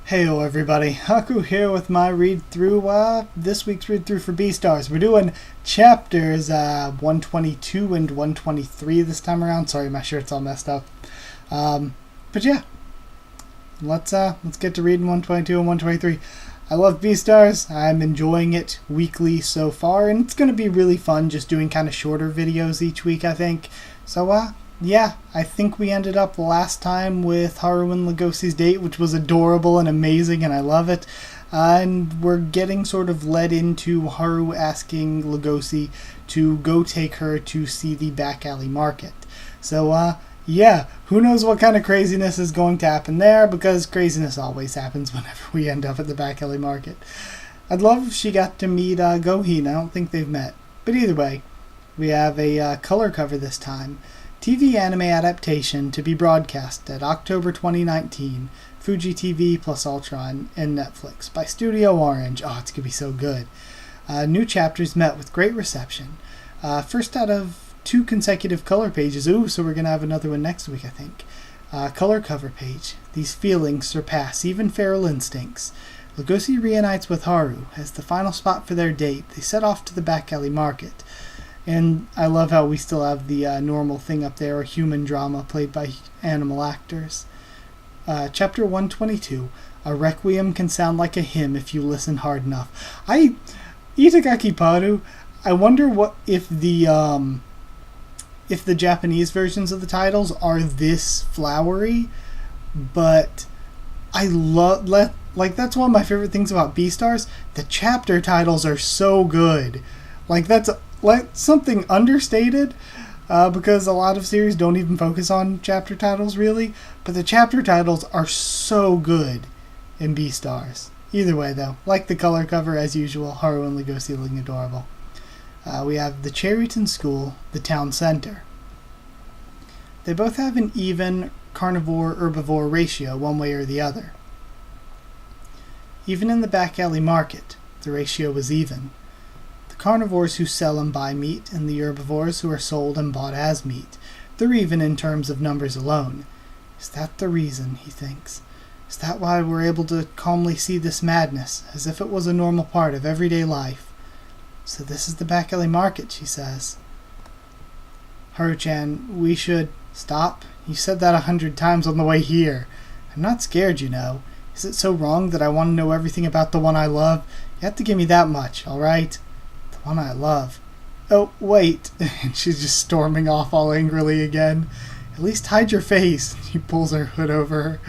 Heyo everybody, Haku here with my read-through, this week's read-through for Beastars. We're doing chapters 122 and 123 this time around. Sorry, my shirt's all messed up. But yeah, let's get to reading 122 and 123. I love Beastars. I'm enjoying it weekly so far, and it's going to be really fun just doing kind of shorter videos each week, I think. So, yeah, I think we ended up last time with Haru and Legosi's date, which was adorable and amazing, and I love it. And we're getting sort of led into Haru asking Legosi to go take her to see the back alley market. So, yeah, who knows what kind of craziness is going to happen there, because craziness always happens whenever we end up at the back alley market. I'd love if she got to meet Goheen. I don't think they've met. But either way, we have a color cover this time. TV anime adaptation to be broadcast at October 2019, Fuji TV plus Ultra and Netflix by Studio Orange. Oh, it's going to be so good. New chapters met with great reception. First out of 2 consecutive color pages. Ooh, so we're going to have another one next week, I think. Color cover page. These feelings surpass even feral instincts. Legosi reunites with Haru. As the final spot for their date, they set off to the back alley market. And I love how we still have the normal thing up there, a human drama played by animal actors. Chapter 122, A Requiem can sound like a hymn if you listen hard enough. Itagaki Paru, I wonder what if the Japanese versions of the titles are this flowery, but I love, that's one of my favorite things about Beastars. The chapter titles are so good. That's something understated, because a lot of series don't even focus on chapter titles really, but the chapter titles are so good in Beastars. Either way though, like the color cover as usual, Haru and Legosi looking adorable. We have the Cherryton School, the town center. They both have an even carnivore-herbivore ratio one way or the other. Even in the back alley market, the ratio was even. Carnivores who sell and buy meat, and the herbivores who are sold and bought as meat. They're even in terms of numbers alone. Is that the reason, he thinks? Is that why we're able to calmly see this madness, as if it was a normal part of everyday life? So this is the back alley market, she says. Haru-chan, we should stop. You said that 100 times on the way here. I'm not scared, you know. Is it so wrong that I want to know everything about the one I love? You have to give me that much, all right? One I love. Oh, wait. And she's just storming off all angrily again. At least hide your face. He pulls her hood over her.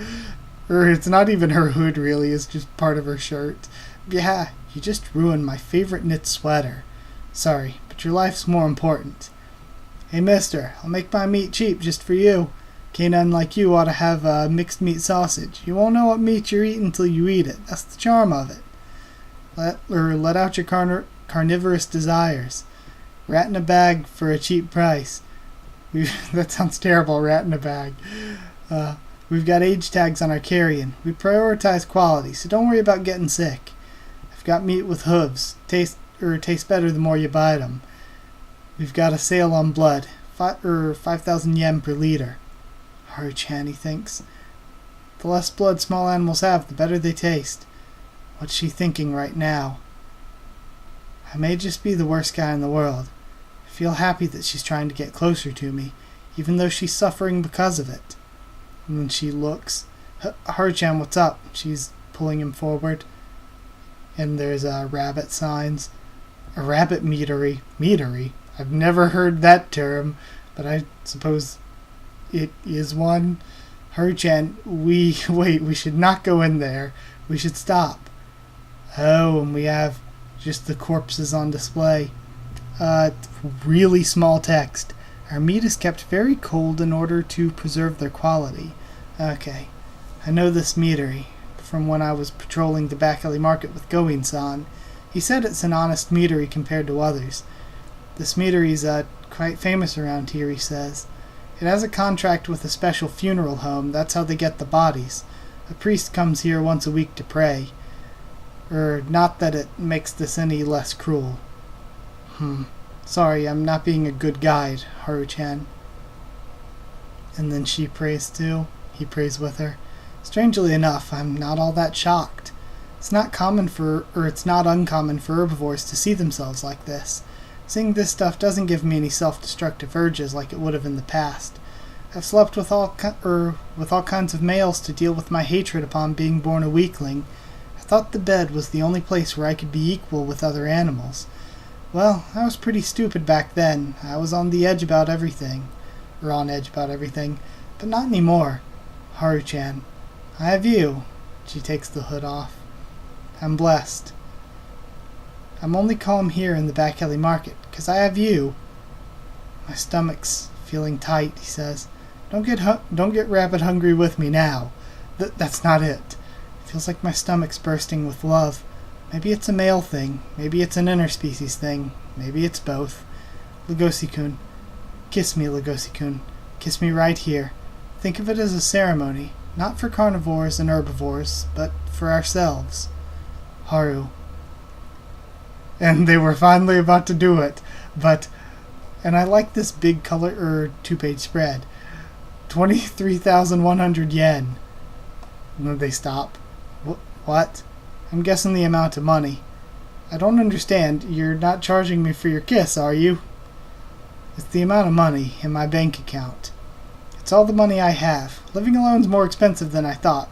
Or it's not even her hood, really. It's just part of her shirt. Yeah, you just ruined my favorite knit sweater. Sorry, but your life's more important. Hey, mister, I'll make my meat cheap just for you. Canine like you ought to have a mixed meat sausage. You won't know what meat you're eating until you eat it. That's the charm of it. Let out your carnivorous desires. Rat in a bag for a cheap price. That sounds terrible, rat in a bag. We've got age tags on our carrion. We prioritize quality, so don't worry about getting sick. I've got meat with hooves. Tastes better the more you bite them. We've got a sale on blood. 5,000 yen per liter. Haru-chan, he thinks. The less blood small animals have, the better they taste. What's she thinking right now? I may just be the worst guy in the world. I feel happy that she's trying to get closer to me, even though she's suffering because of it. And then she looks. Haru-chan, what's up? She's pulling him forward. And there's rabbit signs. A rabbit meatery. Meatery? I've never heard that term, but I suppose it is one. Haru-chan, we should not go in there. We should stop. Oh, and we have just the corpses on display. Really small text. Our meat is kept very cold in order to preserve their quality. Okay. I know this meatery from when I was patrolling the back alley market with Goheen-san. He said it's an honest meatery compared to others. This meatery's quite famous around here, he says. It has a contract with a special funeral home. That's how they get the bodies. A priest comes here once a week to pray. Not that it makes this any less cruel. Sorry, I'm not being a good guide, Haru-chan. And then she prays too. He prays with her. Strangely enough, I'm not all that shocked. It's not uncommon for herbivores to see themselves like this. Seeing this stuff doesn't give me any self-destructive urges like it would have in the past. I've slept with all kinds of males to deal with my hatred upon being born a weakling. I thought the bed was the only place where I could be equal with other animals. Well, I was pretty stupid back then. I was on edge about everything, but not anymore. Haru-chan, I have you. She takes the hood off. I'm blessed. I'm only calm here in the back alley market, 'cause I have you. My stomach's feeling tight, he says. Don't get rabbit hungry with me now. That's not it. It feels like my stomach's bursting with love. Maybe it's a male thing. Maybe it's an interspecies thing. Maybe it's both. Legoshi-kun. Kiss me, Legoshi-kun. Kiss me right here. Think of it as a ceremony. Not for carnivores and herbivores, but for ourselves. Haru. And they were finally about to do it. And I like this big two-page spread. 23,100 yen. And then they stop. What? I'm guessing the amount of money. I don't understand. You're not charging me for your kiss, are you? It's the amount of money in my bank account. It's all the money I have. Living alone's more expensive than I thought.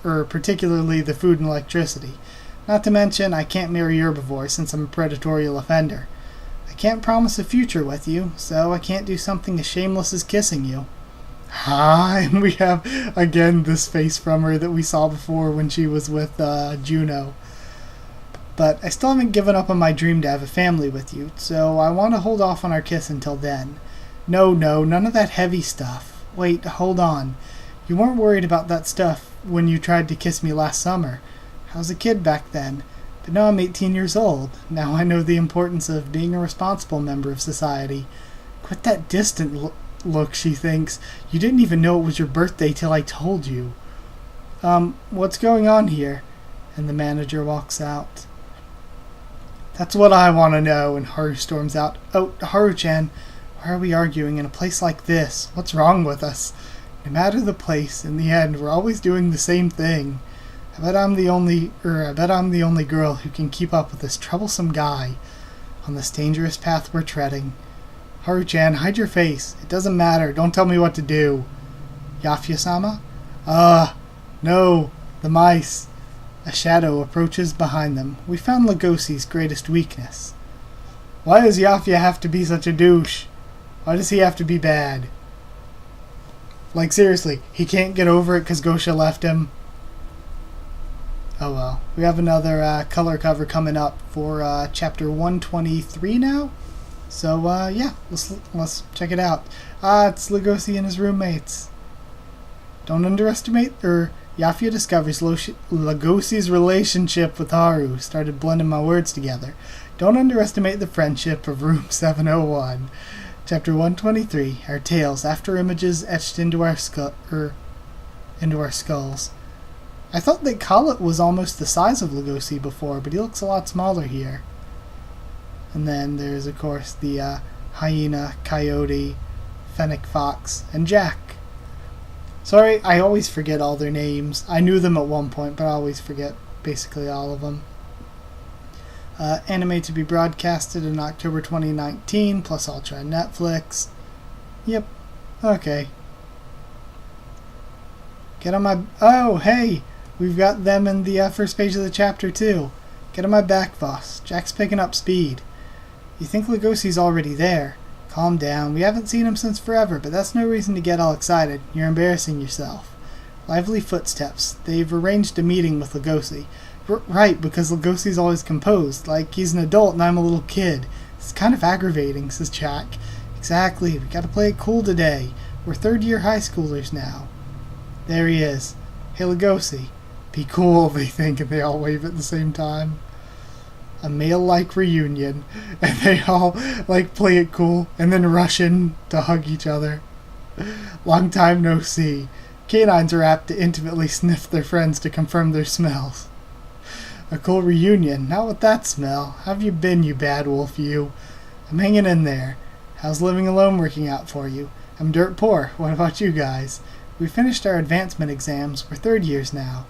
Particularly the food and electricity. Not to mention, I can't marry herbivores since I'm a predatorial offender. I can't promise a future with you, so I can't do something as shameless as kissing you. And we have, again, this face from her that we saw before when she was with Juno. But I still haven't given up on my dream to have a family with you, so I want to hold off on our kiss until then. No, none of that heavy stuff. Wait, hold on. You weren't worried about that stuff when you tried to kiss me last summer. I was a kid back then, but now I'm 18 years old. Now I know the importance of being a responsible member of society. Quit that distant look, she thinks. You didn't even know it was your birthday till I told you. What's going on here? And the manager walks out. That's what I want to know, and Haru storms out. Oh, Haru-chan, why are we arguing in a place like this? What's wrong with us? No matter the place, in the end, we're always doing the same thing. I bet I'm the only girl who can keep up with this troublesome guy on this dangerous path we're treading. Haru-chan, hide your face. It doesn't matter. Don't tell me what to do. Yafia-sama? No, the mice. A shadow approaches behind them. We found Legoshi's greatest weakness. Why does Yafia have to be such a douche? Why does he have to be bad? Like, seriously, he can't get over it because Gosha left him? Oh well. We have another color cover coming up for chapter 123 now. So, yeah, let's check it out. It's Legoshi and his roommates. Don't underestimate, Yafia discovers Legoshi's relationship with Haru. Started blending my words together. Don't underestimate the friendship of Room 701. Chapter 123. Our tales, after images etched into our skulls. I thought that Khaled was almost the size of Legoshi before, but he looks a lot smaller here. And then there's, of course, the hyena, coyote, fennec fox, and Jack. Sorry, I always forget all their names. I knew them at one point, but I always forget basically all of them. Anime to be broadcasted in October 2019, plus Ultra and Netflix. Yep. Okay. Get on my... Oh, hey! We've got them in the first page of the chapter, too. Get on my back, boss. Jack's picking up speed. You think Legoshi's already there. Calm down. We haven't seen him since forever, but that's no reason to get all excited. You're embarrassing yourself. Lively footsteps. They've arranged a meeting with Legoshi. Right, because Legoshi's always composed. Like he's an adult and I'm a little kid. It's kind of aggravating, says Jack. Exactly. We gotta play it cool today. We're third-year high schoolers now. There he is. Hey, Legoshi. Be cool, they think, and they all wave at the same time. A male-like reunion, and they all, play it cool, and then rush in to hug each other. Long time no see. Canines are apt to intimately sniff their friends to confirm their smells. A cool reunion, not with that smell. How have you been, you bad wolf, you? I'm hanging in there. How's living alone working out for you? I'm dirt poor. What about you guys? We finished our advancement exams. We're third years now.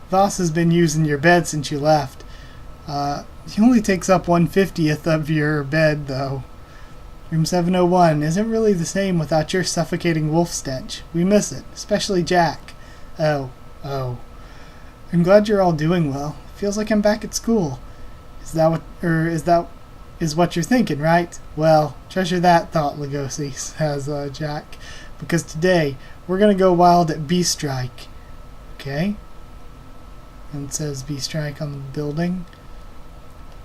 Voss has been using your bed since you left. He only takes up 1/50th of your bed, though. Room 701 isn't really the same without your suffocating wolf stench. We miss it, especially Jack. Oh. I'm glad you're all doing well. Feels like I'm back at school. Is what you're thinking, right? Well, treasure that thought, Lugosi, says Jack, because today we're gonna go wild at Beast Strike. Okay? And it says Beast Strike on the building.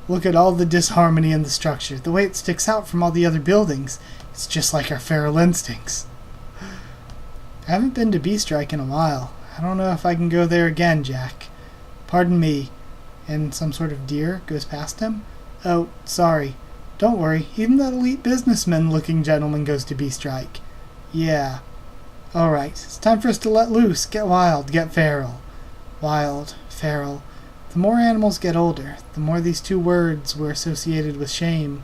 Look at all the disharmony in the structure, the way it sticks out from all the other buildings. It's just like our feral instincts. I haven't been to Beast Strike in a while. I don't know if I can go there again, Jack. Pardon me. And some sort of deer goes past him. Oh, sorry. Don't worry, even that elite businessman-looking gentleman goes to Beast Strike. Yeah. Alright, it's time for us to let loose, get wild, get feral. Wild, feral. The more animals get older, the more these two words were associated with shame.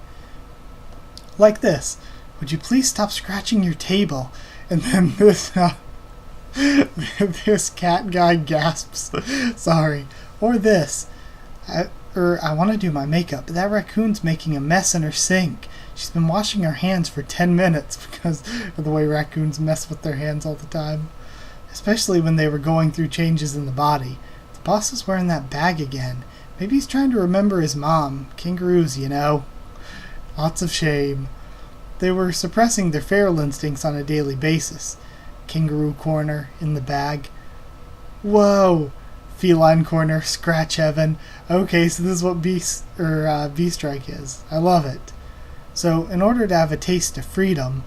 Like this. Would you please stop scratching your table? And then this cat guy gasps. Sorry. Or this. I want to do my makeup, but that raccoon's making a mess in her sink. She's been washing her hands for 10 minutes because of the way raccoons mess with their hands all the time. Especially when they were going through changes in the body. The boss is wearing that bag again. Maybe he's trying to remember his mom. Kangaroos, you know. Lots of shame. They were suppressing their feral instincts on a daily basis. Kangaroo corner in the bag. Whoa! Feline corner, scratch heaven. Okay, so this is what Beast Strike is. I love it. So, in order to have a taste of freedom,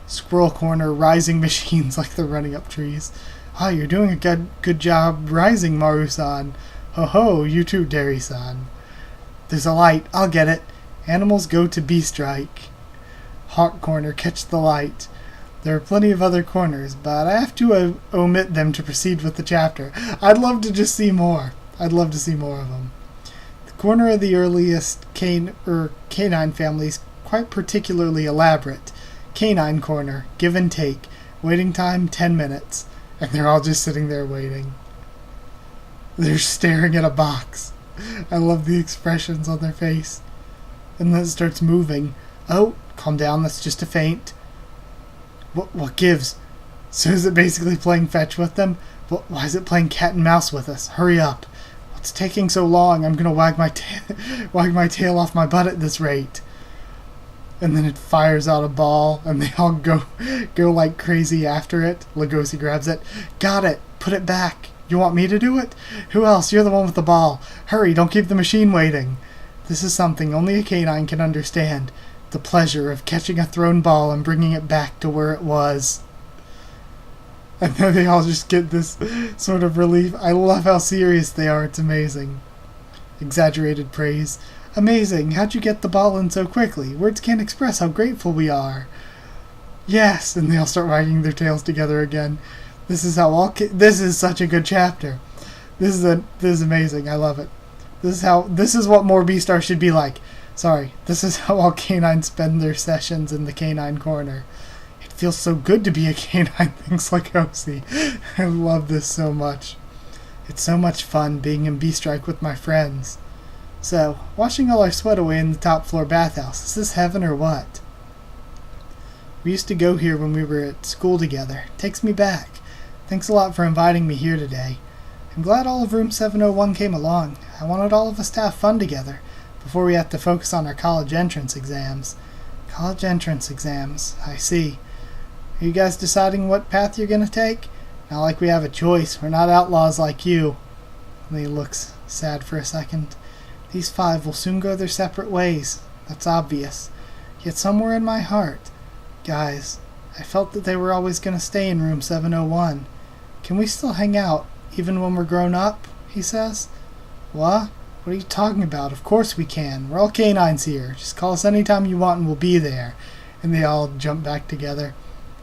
squirrel corner, rising machines like they're running up trees. Ah, you're doing a good job rising, Maru-san. Ho-ho, you too, Derry-san. There's a light. I'll get it. Animals go to Beast Strike. Hawk corner, catch the light. There are plenty of other corners, but I have to omit them to proceed with the chapter. I'd love to just see more. I'd love to see more of them. The corner of the earliest canine families, quite particularly elaborate. Canine corner, give and take. Waiting time, 10 minutes. And they're all just sitting there waiting. They're staring at a box. I love the expressions on their face. And then it starts moving. Oh, calm down, that's just a feint. What gives? So is it basically playing fetch with them? Why is it playing cat and mouse with us? Hurry up. What's taking so long? I'm gonna wag my tail off my butt at this rate. And then it fires out a ball, and they all go like crazy after it. Lugosi grabs it. Got it. Put it back. You want me to do it? Who else? You're the one with the ball. Hurry, don't keep the machine waiting. This is something only a canine can understand. The pleasure of catching a thrown ball and bringing it back to where it was. And then they all just get this sort of relief. I love how serious they are. It's amazing. Exaggerated praise. Amazing. How'd you get the ball in so quickly? Words can't express how grateful we are. Yes. And they all start wagging their tails together again. This is this is such a good chapter. This is amazing. I love it. This is what more Beastars should be like. Sorry, this is how all canines spend their sessions in the canine corner. It feels so good to be a canine, thinks Lugosi. I love this so much. It's so much fun being in Beast Strike with my friends. So, washing all our sweat away in the top floor bathhouse, is this heaven or what? We used to go here when we were at school together. Takes me back. Thanks a lot for inviting me here today. I'm glad all of room 701 came along. I wanted all of us to have fun together. Before we have to focus on our college entrance exams. College entrance exams, I see. Are you guys deciding what path you're going to take? Not like we have a choice. We're not outlaws like you. And he looks sad for a second. These 5 will soon go their separate ways. That's obvious. Yet somewhere in my heart, guys, I felt that they were always going to stay in room 701. Can we still hang out, even when we're grown up? He says. What? What are you talking about? Of course we can. We're all canines here. Just call us anytime you want and we'll be there. And they all jump back together.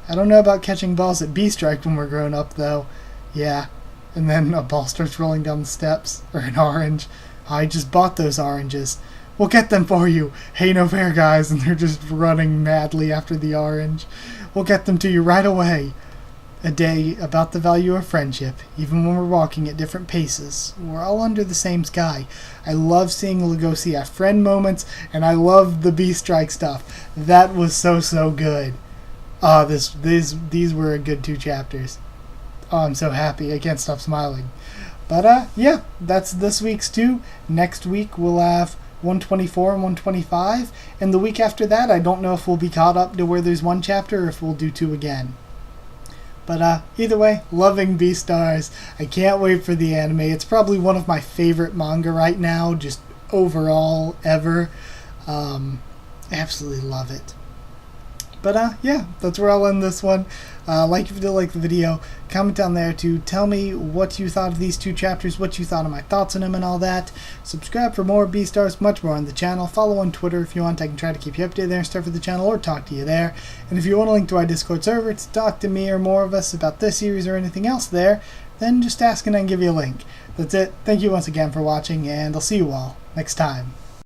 I don't know about catching balls at Beast Strike when we're grown up, though. Yeah. And then a ball starts rolling down the steps. Or an orange. I just bought those oranges. We'll get them for you. Hey, no fair, guys. And they're just running madly after the orange. We'll get them to you right away. a day about the value of friendship, even when we're walking at different paces. We're all under the same sky. I love seeing Lugosi have friend moments, and I love the Beast Strike stuff. That was so good. These were a good 2 chapters. Oh, I'm so happy. I can't stop smiling. But yeah, that's this week's 2. Next week we'll have 124 and 125, and the week after that I don't know if we'll be caught up to where there's 1 chapter or if we'll do 2 again. But either way, loving Beastars. I can't wait for the anime. It's probably one of my favorite manga right now, just overall ever. Absolutely love it. But yeah, that's where I'll end this one. Like if you did like the video, comment down there to tell me what you thought of these 2 chapters, what you thought of my thoughts on them and all that. Subscribe for more Beastars, much more on the channel. Follow on Twitter if you want. I can try to keep you updated there and stuff for the channel or talk to you there. And if you want a link to our Discord server to talk to me or more of us about this series or anything else there, then just ask and I can give you a link. That's it. Thank you once again for watching, and I'll see you all next time.